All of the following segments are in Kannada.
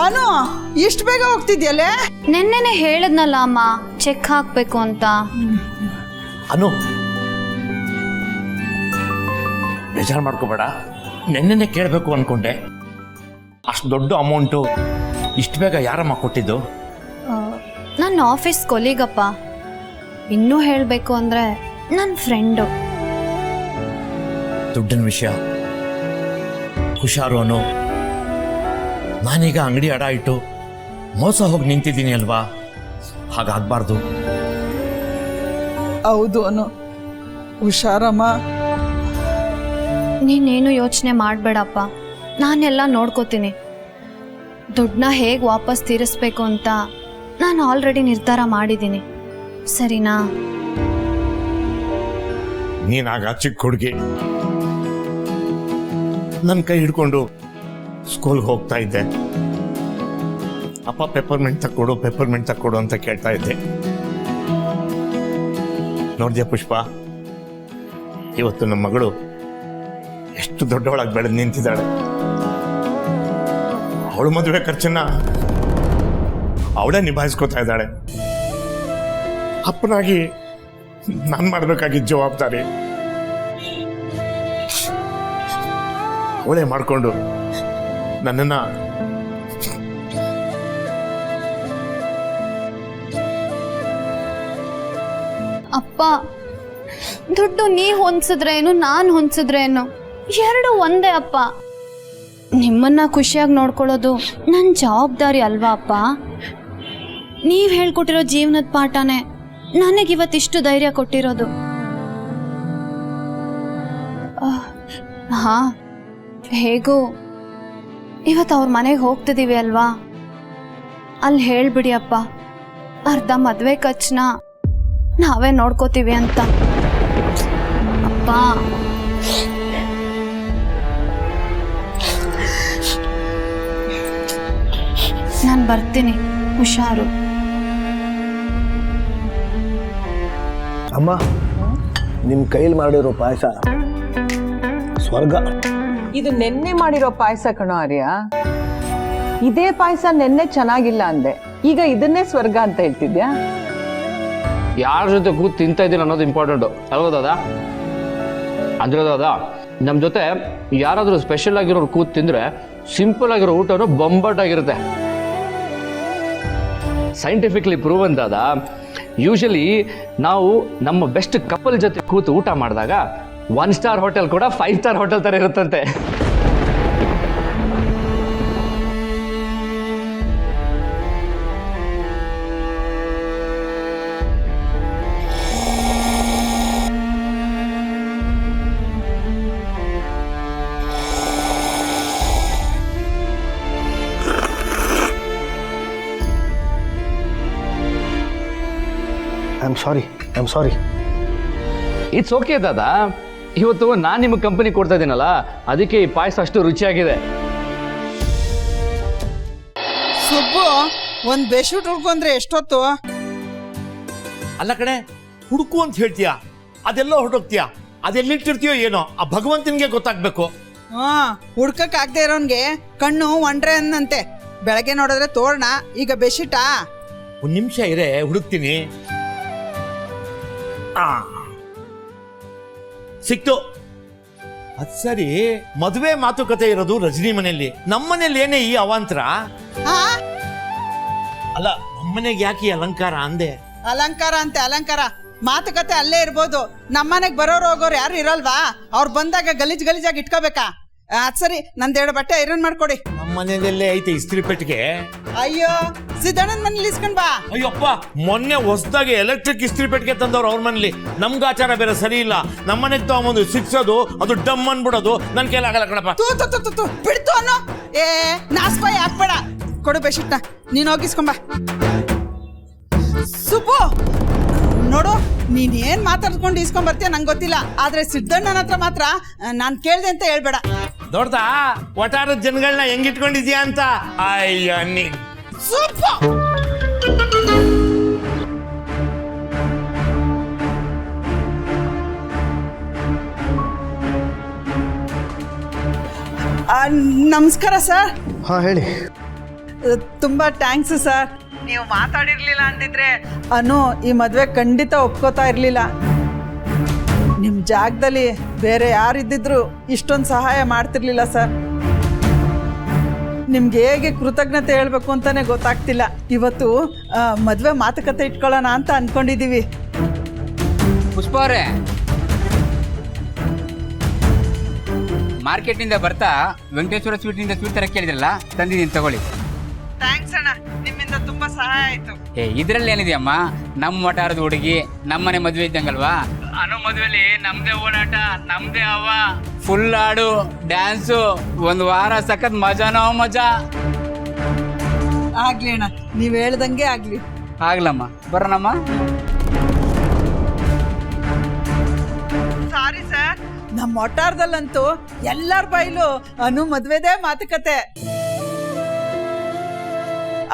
ಅನು ಇಷ್ಟು ಬೇಗ ಹೋಗ್ತಿದ್ಯಲ್ಲೇ? ನೆನ್ನೆನೆ ಹೇಳದ್ನಲ್ಲ ಅಮ್ಮ, ಚೆಕ್ ಹಾಕ್ಬೇಕು ಅಂತ. ಅನು ಬೇಜಾರು ಮಾಡ್ಕೋಬೇಡ, ನೆನ್ನೆನೆ ಕೇಳಬೇಕು ಅನ್ಕೊಂಡೆ. ಅಷ್ಟು ದೊಡ್ಡ ಅಮೌಂಟು ಇಷ್ಟು ಬೇಗ ಯಾರಮ್ಮ ಕೊಟ್ಟಿದ್ದು? ನನ್ನ ಆಫೀಸ್ ಕೊಲೀಗಪ್ಪ. ಇನ್ನೂ ಹೇಳಬೇಕು ಅಂದರೆ ನನ್ನ ಫ್ರೆಂಡು. ದುಡ್ಡಿನ ವಿಷಯ ಹುಷಾರು ಅನು. ನಾನೀಗ ಅಂಗಡಿ ಅಡ ಇಟ್ಟು ಮೋಸ ಹೋಗಿ ನಿಂತಿದ್ದೀನಿ ಅಲ್ವಾ, ಹಾಗಾಗಬಾರ್ದು. ಹೌದು ಅನು, ಹುಷಾರಮ್ಮ. ನೀನೇನು ಯೋಚನೆ ಮಾಡಬೇಡಪ್ಪ, ನಾನೆಲ್ಲ ನೋಡ್ಕೋತೀನಿ. ದುಡ್ಡನ್ನ ಹೇಗೆ ವಾಪಸ್ ತೀರಿಸ್ಬೇಕು ಅಂತ ನಾನು ಆಲ್ರೆಡಿ ನಿರ್ಧಾರ ಮಾಡಿದ್ದೀನಿ, ಸರಿನಾ? ನೀನಾಗ ಚಿಕ್ಕ ಹುಡುಗಿ ನನ್ನ ಕೈ ಹಿಡ್ಕೊಂಡು ಸ್ಕೂಲ್ಗೆ ಹೋಗ್ತಾ ಇದ್ದೆ. ಅಪ್ಪ ಪೆಪ್ಪರ್ಮೆಂಟ್ ತಕ್ಕೊಡು ಅಂತ ಕೇಳ್ತಾ ಇದ್ದೆ. ನೋಡ್ದ್ಯಾ ಪುಷ್ಪ, ಇವತ್ತು ನಮ್ಮ ಮಗಳು ಎಷ್ಟು ದೊಡ್ಡವಳಾಗಿ ಬೆಳೆದು ನಿಂತಿದ್ದಾಳೆ. ಅವಳು ಮದುವೆ ಖರ್ಚನ್ನ ಅವಳೇ ನಿಭಾಯಿಸ್ಕೋತಾ ಇದ್ದಾಳೆ. ಅಪ್ಪನಾಗಿ ನಾನು ಮಾಡಬೇಕಾಗಿದ್ದ ಜವಾಬ್ದಾರಿ ಅವಳೇ ಮಾಡಿಕೊಂಡು ನನ್ನನ್ನ ಅಪ್ಪ, ದುಡ್ಡು ನೀ ಹೊಂದಿಸಿದ್ರೇನು ನಾನು ಹೊಂದಿಸಿದ್ರೇನು ಎರಡು ಒಂದೇ ಅಪ್ಪ. ನಿಮ್ಮನ್ನ ಖುಷಿಯಾಗಿ ನೋಡ್ಕೊಳ್ಳೋದು ನನ್ನ ಜವಾಬ್ದಾರಿ ಅಲ್ವಾ ಅಪ್ಪ? ನೀವು ಹೇಳ್ಕೊಟ್ಟಿರೋ ಜೀವನದ ಪಾಠನೇ ನನಗಿವತ್ತಿಷ್ಟು ಧೈರ್ಯ ಕೊಟ್ಟಿರೋದು. ಹಾಂ, ಹೇಗೂ ಇವತ್ತು ಅವ್ರ ಮನೆಗೆ ಹೋಗ್ತಿದ್ದೀವಿ ಅಲ್ವಾ, ಅಲ್ಲಿ ಹೇಳ್ಬಿಡಿ ಅಪ್ಪ, ಅರ್ಧ ಮದುವೆ ಖರ್ಚನ್ನ ನಾವೇ ನೋಡ್ಕೋತೀವಿ ಅಂತ. ಅಪ್ಪ, ನಾನು ಬರ್ತೀನಿ, ಹುಷಾರು. ಅಮ್ಮ, ನಿಮ್ಮ ಕೈಲಿ ಮಾಡಿರೋ ಪಾಯಸ ಸ್ವರ್ಗ. ಇದು ನೆನ್ನೆ ಮಾಡಿರೋ ಪಾಯಸ ಕಣೋ ಆರ್ಯ. ಇದೇ ಪಾಯಸ ನೆನ್ನೆ ಚೆನ್ನಾಗಿಲ್ಲ ಅಂದೆ, ಈಗ ಇದನ್ನೇ ಸ್ವರ್ಗ ಅಂತ ಹೇಳ್ತಿದ್ಯಾ? ಯಾರ ಜೊತೆ ಕೂತ್ ತಿಂತಾ ಇದ್ದೀನಿ ಅನ್ನೋದು ಇಂಪಾರ್ಟೆಂಟು ಅಲ್ವಾ ದಾದಾ? ಅಂದ್ರೆ ದಾದಾ, ನಮ್ಮ ಜೊತೆ ಯಾರಾದರೂ ಸ್ಪೆಷಲ್ ಆಗಿರೋರು ಕೂತ್ ತಿಂದರೆ ಸಿಂಪಲ್ ಆಗಿರೋ ಊಟನೂ ಬೊಂಬಾಟಾಗಿರುತ್ತೆ. ಸೈಂಟಿಫಿಕ್ಲಿ ಪ್ರೂವನ್ ದಾದಾ. ಯೂಶಲಿ ನಾವು ನಮ್ಮ ಬೆಸ್ಟ್ ಕಪಲ್ ಜೊತೆ ಕೂತು ಊಟ ಮಾಡಿದಾಗ 1 ಸ್ಟಾರ್ ಹೋಟೆಲ್ ಕೂಡ 5 ಸ್ಟಾರ್ ಹೋಟೆಲ್ ಥರ ಇರುತ್ತಂತೆ. I am sorry. It's okay ದಾದಾ. ಇವತ್ತು ನಾನು ನಿಮಗೆ ಕಂಪನಿ ಕೊಡ್ತಾ ಇದ್ದೀನಲ್ಲ, ಅದಕ್ಕೆ ಈ ಪಾಯಸ ಅಷ್ಟು ರುಚಿಯಾಗಿದೆ. ಸುಬ್ಬು, ಒಂದು ಬೆಡ್ಶೀಟ್ ಹುಡ್ಕೊಂಡ್ರೆ ಎಷ್ಟೊತ್ತು? ಅಲ್ಲ ಕಣೆ, ಹುಡುಕು ಅಂತ ಹೇಳ್ತೀಯಾ, ಅದೆಲ್ಲೋ ಹೊರಟೋಗ್ತೀಯಾ, ಅದೆಲ್ಲಿಟ್ಟಿರ್ತೀಯೋ ಏನೋ, ಆ ಭಗವಂತನಿಗೆ ಗೊತ್ತಾಗ್ಬೇಕು. ಹುಡ್ಕಕ್ ಆಗದೆ ಇರೋನ್ಗೆ ಕಣ್ಣು ಒಂಡ್ರೆ ಅನ್ನಂತೆ. ಬೆಳಗ್ಗೆ ನೋಡಿದ್ರೆ ತೋರಣ, ಈಗ ಬೆಡ್ಶೀಟಾ? ಒಂದು ನಿಮಿಷ ಇರೇ, ಹುಡುಕ್ತೀನಿ. ಸಿಕ್ತು. ಅದ್ ಸರಿ, ಮದುವೆ ಮಾತುಕತೆ ಇರೋದು ರಜನಿ ಮನೆಯಲ್ಲಿ, ನಮ್ಮನೇಲಿ ಏನೇ ಈ ಅವಾಂತರ? ಅಲ್ಲ, ನಮ್ಮನೆಗೆ ಯಾಕೆ ಈ ಅಲಂಕಾರ ಅಂದೆ? ಅಲಂಕಾರ ಅಂತೆ ಅಲಂಕಾರ, ಮಾತುಕತೆ ಅಲ್ಲೇ ಇರ್ಬೋದು. ನಮ್ಮನೆಗೆ ಬರೋರು ಹೋಗೋರು ಯಾರು ಇರಲ್ವಾ? ಅವ್ರು ಬಂದಾಗ ಗಲೀಜಾಗಿ ಇಟ್ಕೋಬೇಕಾ? ಅದ್ ಸರಿ, ನಂದೆರಡು ಬಟ್ಟೆ ಐರನ್ ಮಾಡ್ಕೊಡಿ. ನಮ್ಮ ಮನೆಯಲ್ಲೇ ಐತೆ ಇಸ್ತ್ರಿ ಪೆಟ್ಟಿಗೆ. ಅಯ್ಯೋ, ಸಿದ್ದಣ್ಣನ ಮನೇಲಿ ಇಸ್ಕೊಂಡ್ ಬಾ. ಅಯ್ಯಪ್ಪ, ಮೊನ್ನೆ ಹೊಸದಾಗಿ ಎಲೆಕ್ಟ್ರಿಕ್ ಇಸ್ತ್ರಿ ಪೆಟ್ಟಿಗೆ ತಂದವ್ರು ಅವ್ರ ಮನೇಲಿ. ನಮ್ಗ ಆಚಾರ ಬೇರೆ ಸರಿ ಇಲ್ಲ. ನಮ್ಮನೆಗೆ ತಗೊಂಬಂದು ಸಿಕ್ಸೋದು, ಅದು ಡಮ್ ಅನ್ಬಿಡೋದು ನನ್ನ ಕೈಲಿ ಆಗಲ್ಲ ಕಣಪ್ಪ. ತೂ ಬಿಡ್ತು ಅನ್ನೋ. ನಾಸ್ಪಾಯಿ ಹಾಕ್ಬೇಡ, ಕೊಡು ಬೆಡ್ಶೀಟ್ನ, ನೀನ್ ಹೋಗಿಸ್ಕೊಂಬ. ಸುಬ್ಬು ನೋಡು, ನೀನ್ ಏನ್ ಮಾತಾಡ್ಕೊಂಡು ಇಸ್ಕೊಂಡ್ ಬರ್ತೀಯ ನಂಗೆ ಗೊತ್ತಿಲ್ಲ, ಆದ್ರೆ ಸಿದ್ದಣ್ಣನ ಹತ್ರ ಮಾತ್ರ ನಾನ್ ಕೇಳ್ದೆ ಅಂತ ಹೇಳ್ಬೇಡ. ನೋಡ್ತಾ ಒಟ್ಟಾರದ ಜನಗಳನ್ನ ಹೆಂಗಿಟ್ಕೊಂಡಿದ್ಯಾ ಅಂತ. ಅಯ್ಯ ನೀ ಸುಬ್ಬು, ನಮಸ್ಕಾರ ಸರ್. ಹಾಂ ಹೇಳಿ. ತುಂಬ ಥ್ಯಾಂಕ್ಸ್ ಸರ್. ನೀವು ಮಾತಾಡಿರ್ಲಿಲ್ಲ ಅಂದಿದ್ರೆ ಅನು ಈ ಮದುವೆ ಖಂಡಿತ ಒಪ್ಕೋತಾ ಇರಲಿಲ್ಲ. ನಿಮ್ಮ ಜಾಗದಲ್ಲಿ ಬೇರೆ ಯಾರಿದ್ದಿದ್ರು ಇಷ್ಟೊಂದು ಸಹಾಯ ಮಾಡ್ತಿರ್ಲಿಲ್ಲ ಸರ್. ನಿಮ್ಗೆ ಹೇಗೆ ಕೃತಜ್ಞತೆ ಹೇಳಬೇಕು ಅಂತಲೇ ಗೊತ್ತಾಗ್ತಿಲ್ಲ. ಇವತ್ತು ಮದುವೆ ಮಾತುಕತೆ ಇಟ್ಕೊಳ್ಳೋಣ ಅಂತ ಅಂದ್ಕೊಂಡಿದ್ದೀವಿ. ಪುಷ್ಪ ಅವರೇ, ಮಾರ್ಕೆಟಿಂದ ಬರ್ತಾ ವೆಂಕಟೇಶ್ವರ ಸ್ವೀಟಿನಿಂದ ಸ್ವೀಟ್ ತರ ಕೇಳಿದ್ರಲ್ಲ, ತಂದಿದ್ದೀನಿ ತಗೊಳ್ಳಿ. ಥ್ಯಾಂಕ್ಸ್ ಅಣ್ಣ, ನಿಮ್ಮಿಂದ ತುಂಬ ಸಹಾಯ ಆಯಿತು. ಇದರಲ್ಲಿ ಏನಿದೆಯಮ್ಮ, ನಮ್ಮ ವಟಾರದ ಹುಡುಗಿ ನಮ್ಮನೆ ಮದುವೆ ಇದ್ದಂಗಲ್ವಾ. ಅನು ಮದುವೆಲಿ ನಮ್ದೇ ಓಡಾಟ, ನಮ್ದೇ ಹವ, ಫುಲ್ ಹಾಡು ಡ್ಯಾನ್ಸು, ಒಂದು ವಾರ ಸಖತ್ ಮಜಾನೋ ಮಜಾ. ಆಗ್ಲಿ ಅಣ್ಣ, ನೀವು ಹೇಳ್ದಂಗೆ ಆಗ್ಲಿ. ಆಗ್ಲಮ್ಮ, ಬರೋಣಮ್ಮ. ಸಾರಿ ಸರ್, ನಮ್ಮ ಒಟ್ಟಾರದಲ್ಲಂತೂ ಎಲ್ಲರ ಬಾಯಿಲು ಅನು ಮದ್ವೆದೇ ಮಾತುಕತೆ.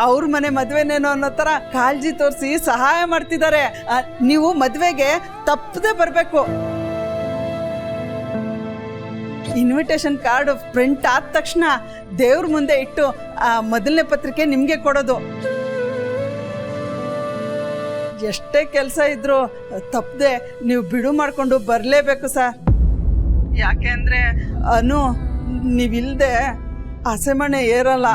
ಅವ್ರ ಮನೆ ಮದ್ವೆನೇನೋ ಅನ್ನೋ ತರ ಕಾಳಜಿ ತೋರಿಸಿ ಸಹಾಯ ಮಾಡ್ತಿದ್ದಾರೆ. ನೀವು ಮದ್ವೆಗೆ ತಪ್ಪದೆ ಬರಬೇಕು. ಇನ್ವಿಟೇಷನ್ ಕಾರ್ಡ್ ಪ್ರಿಂಟ್ ಆದ ತಕ್ಷಣ ದೇವ್ರ ಮುಂದೆ ಇಟ್ಟು ಮೊದಲನೇ ಪತ್ರಿಕೆ ನಿಮ್ಗೆ ಕೊಡೋದು. ಎಷ್ಟೇ ಕೆಲಸ ಇದ್ರು ತಪ್ಪದೆ ನೀವು ಬಿಡು ಮಾಡ್ಕೊಂಡು ಬರಲೇಬೇಕು ಸರ್. ಯಾಕೆ ಅಂದ್ರೆ ಅನು ನೀವಿಲ್ದೆ ಹಸೆಮಣೆ ಏರಲ್ಲ.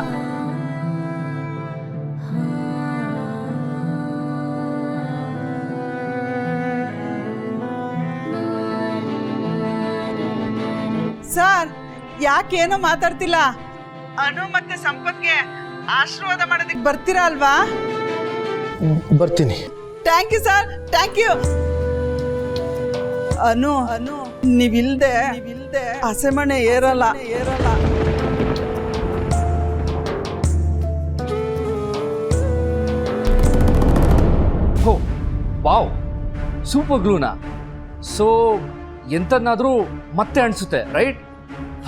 ಸರ್, ಯಾಕೇನೋ ಮಾತಾಡ್ತಿಲ್ಲ? ಅನು ಮತ್ತೆ ಸಂಪತ್ಗೆ ಆಶೀರ್ವಾದ ಮಾಡೋದಕ್ಕೆ ಬರ್ತೀರಾ ಅಲ್ವಾ? ಬರ್ತೀನಿ. Thank you sir, thank you. Anu ನೀವಿಲ್ದೆ ಹಸೆಮಣೆ ಏರಲ್ಲ. ಹೋ ವಾವ್, ಸೂಪರ್ ಗ್ಲೂನಾ. ಸೊ ಎಂಥದ್ನಾದರೂ ಮತ್ತೆ ಅನಿಸುತ್ತೆ, ರೈಟ್?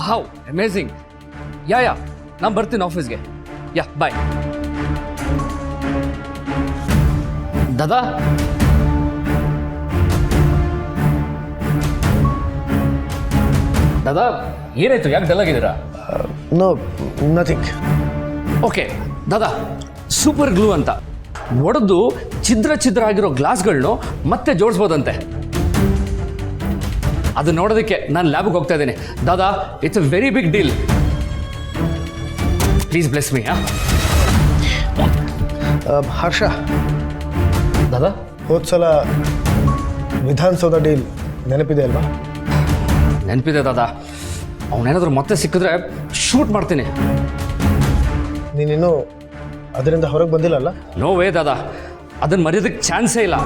Wow, amazing. ಯಾ ನಾನು ಬರ್ತೀನಿ ಆಫೀಸ್ಗೆ. ಯಾ, ಬಾಯ್. ದಾದಾ, ದಾದಾ ಏನಾಯ್ತು? ಯಾಕೆ ಡಲ್ ಆಗಿದ್ದೀರಾ? No, nothing. ಓಕೆ ದಾದಾ, ಸೂಪರ್ ಗ್ಲೂ ಅಂತ ಒಡೆದು ಛಿದ್ರ ಆಗಿರೋ ಗ್ಲಾಸ್ಗಳನ್ನು ಮತ್ತೆ ಜೋಡಿಸ್ಬೋದಂತೆ. ಅದು ನೋಡೋದಕ್ಕೆ ನಾನು ಲ್ಯಾಬ್ಗೆ ಹೋಗ್ತಾ ಇದ್ದೀನಿ. ದಾದಾ, it's a very big deal. Please bless me. Harsha, Dada, ಹೋದ್ಸಲ Vidhana Soudha deal ನೆನಪಿದೆ ಅಲ್ವಾ? ನೆನಪಿದೆ ದಾದಾ. ಅವನೇನಾದರೂ ಮತ್ತೆ ಸಿಕ್ಕಿದ್ರೆ ಶೂಟ್ ಮಾಡ್ತೀನಿ. ನೀನಿನ್ನೂ ಅದರಿಂದ ಹೊರಗೆ ಬಂದಿಲ್ಲಲ್ಲ? ನೋ ವೇ ದಾದಾ, ಅದನ್ನು ಮರೆಯೋದಕ್ಕೆ ಚಾನ್ಸೇ ಇಲ್ಲ.